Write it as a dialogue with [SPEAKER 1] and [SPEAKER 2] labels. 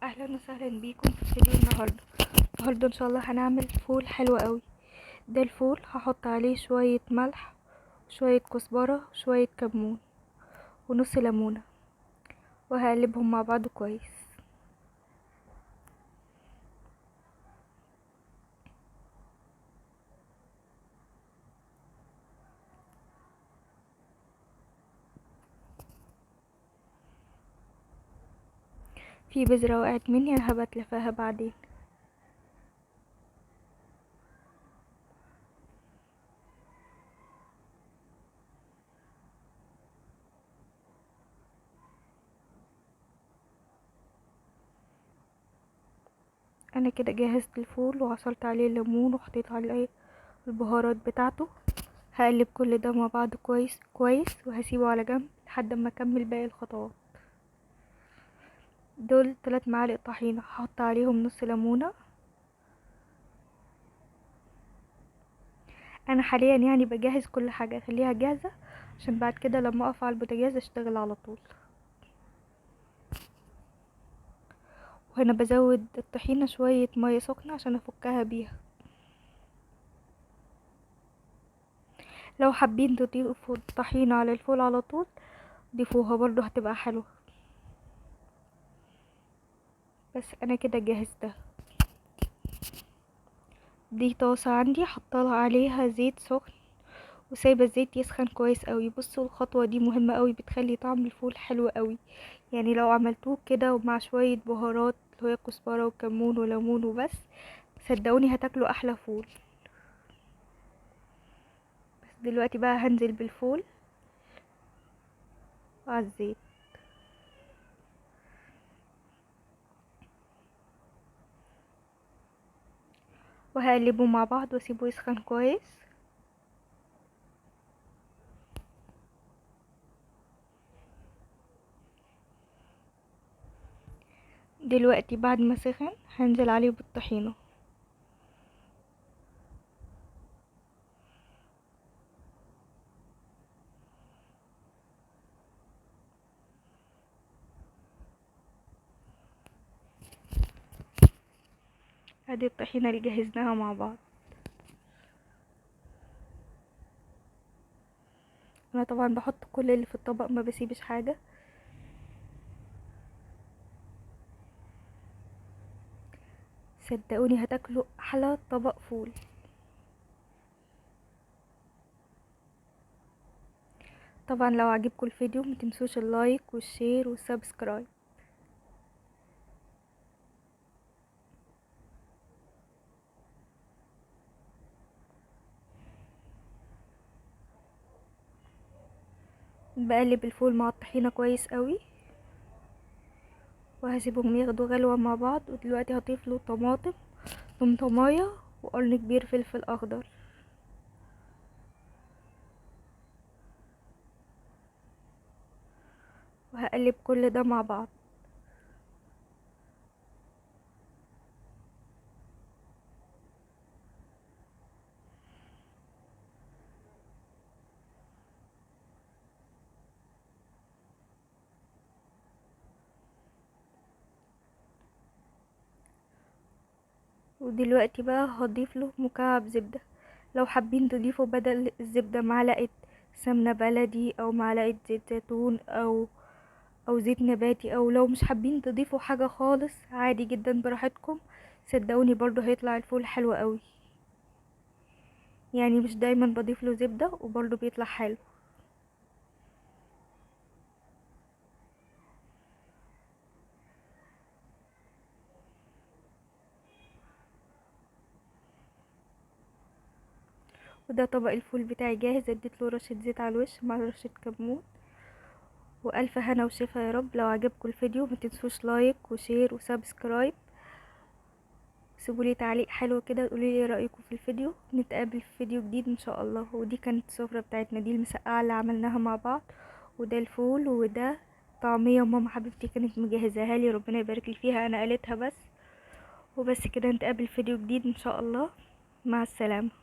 [SPEAKER 1] اهلا وسهلا بيكم في فيديو النهارده ان شاء الله هنعمل فول حلو قوي. ده الفول هحط عليه شويه ملح وشويه كزبره وشويه كمون ونص ليمونه وهقلبهم مع بعض كويس. في بذره وقعت مني، انا هبقى اتلفاها بعدين. انا كده جهزت الفول وعصرت عليه الليمون وحطيت عليه البهارات بتاعته. هقلب كل ده مع بعض كويس كويس وهسيبه على جنب لحد ما اكمل باقي الخطوات. دول 3 معالق طحينه، هحط عليهم نص ليمونه. انا حاليا يعني بجهز كل حاجه اخليها جاهزه عشان بعد كده لما اقف على البوتاجاز اشتغل على طول. وهنا بزود الطحينه شويه ميه سخنه عشان افكها بيها. لو حابين تضيفوا الطحينه على الفول على طول ضيفوها برضو هتبقى حلوه، بس انا كده جهزتها. دي طاسه عندي حطالها عليها زيت سخن وسايبه الزيت يسخن كويس قوي. بصوا الخطوه دي مهمه قوي، بتخلي طعم الفول حلو قوي. يعني لو عملتوه كده ومع شويه بهارات اللي هي كزبره وكمون وليمون وبس، صدقوني هتاكلوا احلى فول. بس دلوقتي بقى هنزل بالفول على الزيت وهقلبه مع بعض واسيبه يسخن كويس. دلوقتي بعد ما سخن هنزل عليه بالطحينة. ادي الطحينة اللي جهزناها مع بعض. انا طبعا بحط كل اللي في الطبق، ما بسيبش حاجة. صدقوني هتاكلوا احلى طبق فول. طبعا لو عجبكم الفيديو متنسوش اللايك والشير والسبسكرايب. بقلب الفول مع الطحينة كويس قوي وهسيبهم ياخدوا غلوة مع بعض. ودلوقتي هضيف له طماطم، طماطمايه وقرن كبير فلفل اخضر، وهقلب كل ده مع بعض. ودلوقتي بقى هضيف له مكعب زبدة. لو حابين تضيفوا بدل الزبدة معلقة سمنة بلدي او معلقة زيت زيتون او زيت نباتي، او لو مش حابين تضيفوا حاجة خالص عادي جدا براحتكم. صدقوني برضو هيطلع الفول حلو قوي. يعني مش دايما بضيف له زبدة وبرضو بيطلع حلو. وده طبق الفول بتاعي جاهز. اديت له رشة زيت على الوش مع رشة كمون. والف هنا وشفا يا رب. لو عجبكم الفيديو متنسوش لايك وشير وسبسكرايب. سيبولي تعليق حلو كده، قولولي ايه رأيكم في الفيديو. نتقابل في فيديو جديد ان شاء الله. ودي كانت السفرة بتاعتنا، دي المسقعة اللي عملناها مع بعض، وده الفول، وده طعمية ماما حبيبتي كانت مجهزاها لي، ربنا يبارك لي فيها، انا قالتها بس. وبس كده، نتقابل في فيديو جديد ان شاء الله. مع السلامة.